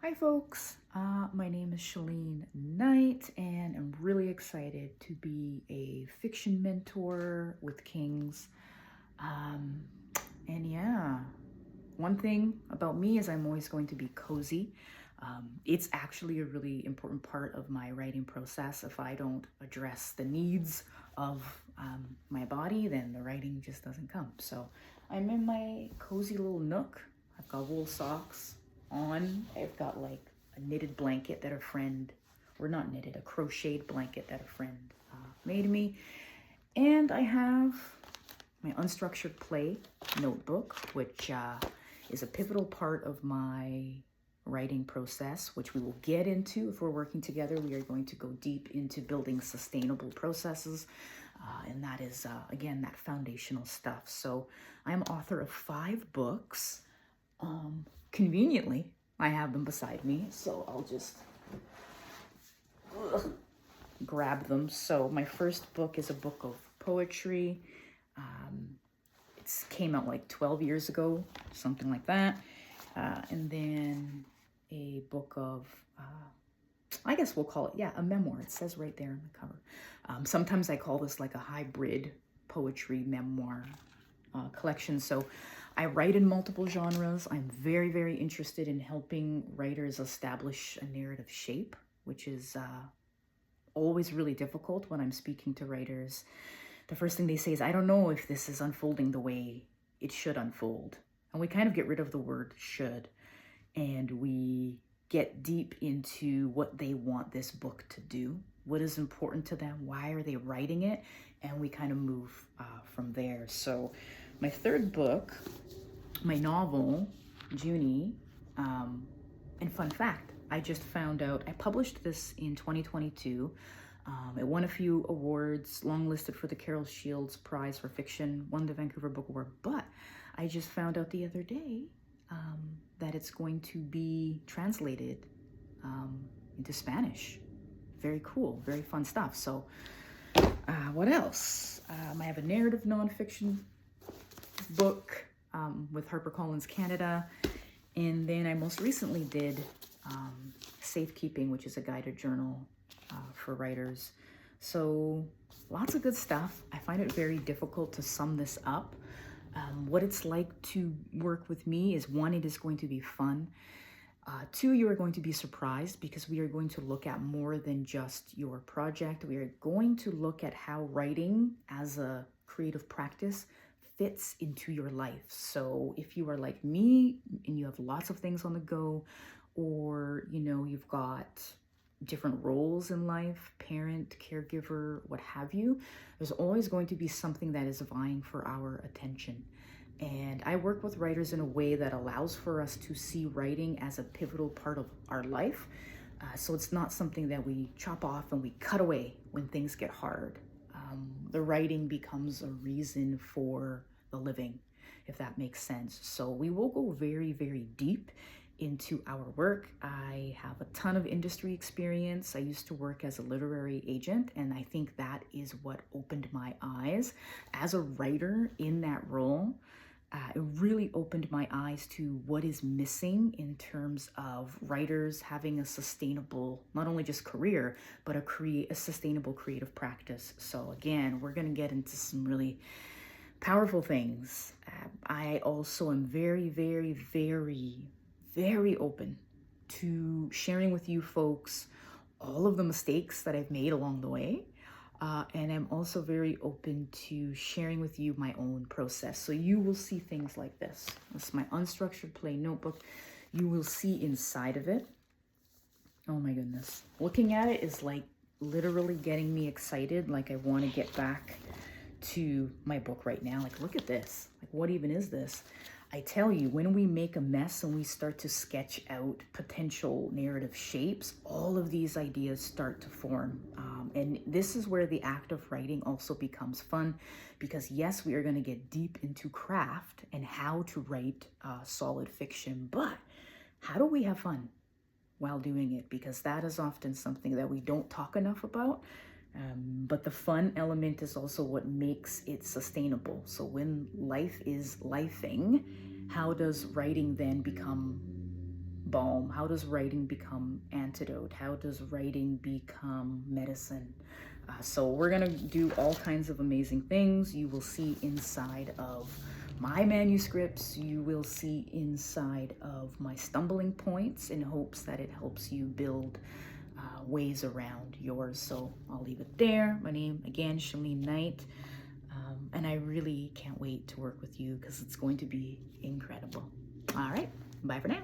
Hi folks, my name is Chelene Knight and I'm really excited to be a fiction mentor with Kings. Um, and yeah, one thing about me is I'm always going to be cozy. It's actually a really important part of my writing process. If I don't address the needs of my body, then the writing just doesn't come. So I'm in my cozy little nook. I've got wool socks on. I've got like a knitted blanket that a friend, or not knitted, a crocheted blanket that a friend made me. And I have my unstructured play notebook, which is a pivotal part of my writing process, which we will get into if we're working together. We are going to go deep into building sustainable processes, and that is, again, that foundational stuff. So I'm author of 5 books. Conveniently, I have them beside me, so I'll just grab them. So my first book is a book of poetry. It came out like 12 years ago, something like that. And then a book of, I guess we'll call it, yeah, a memoir. It says right there on the cover. Sometimes I call this like a hybrid poetry memoir collection. So I write in multiple genres. I'm very, very interested in helping writers establish a narrative shape, which is always really difficult when I'm speaking to writers. The first thing they say is, I don't know if this is unfolding the way it should unfold. And we kind of get rid of the word should, and we get deep into what they want this book to do, what is important to them, why are they writing it, and we kind of move from there. So my third book, my novel, Junie, and fun fact, I just found out, I published this in 2022. It won a few awards, longlisted for the Carol Shields Prize for Fiction, won the Vancouver Book Award, but I just found out the other day that it's going to be translated into Spanish. Very cool, very fun stuff. So what else? I have a narrative nonfiction book with HarperCollins Canada. And then I most recently did Safekeeping, which is a guided journal for writers. So lots of good stuff. I find it very difficult to sum this up. What it's like to work with me is, 1, it is going to be fun. 2, you are going to be surprised because we are going to look at more than just your project. We are going to look at how writing as a creative practice fits into your life. So if you are like me and you have lots of things on the go, or you've got different roles in life, parent, caregiver, what have you, there's always going to be something that is vying for our attention. And I work with writers in a way that allows for us to see writing as a pivotal part of our life. So it's not something that we chop off and we cut away when things get hard. The writing becomes a reason for the living, if that makes sense. So we will go very, very deep into our work. I have a ton of industry experience. I used to work as a literary agent, and I think that is what opened my eyes as a writer in that role. It really opened my eyes to what is missing in terms of writers having a sustainable, not only just career, but a sustainable creative practice. So again, we're going to get into some really powerful things. I also am very, very, very, very open to sharing with you folks all of the mistakes that I've made along the way. And I'm also very open to sharing with you my own process. So you will see things like this. This is my unstructured play notebook. You will see inside of it. Oh my goodness. Looking at it is like literally getting me excited. Like I want to get back to my book right now. Like, look at this. Like, what even is this? I tell you, when we make a mess and we start to sketch out potential narrative shapes, all of these ideas start to form. And this is where the act of writing also becomes fun, because yes, we are going to get deep into craft and how to write solid fiction, but how do we have fun while doing it? Because that is often something that we don't talk enough about. But the fun element is also what makes it sustainable. So when life is lifing, how does writing then become balm? How does writing become antidote? How does writing become medicine? So we're gonna do all kinds of amazing things. You will see inside of my manuscripts, you will see inside of my stumbling points in hopes that it helps you build ways around yours. So I'll leave it there. My name again, Chelene Knight. And I really can't wait to work with you because it's going to be incredible. All right, bye for now.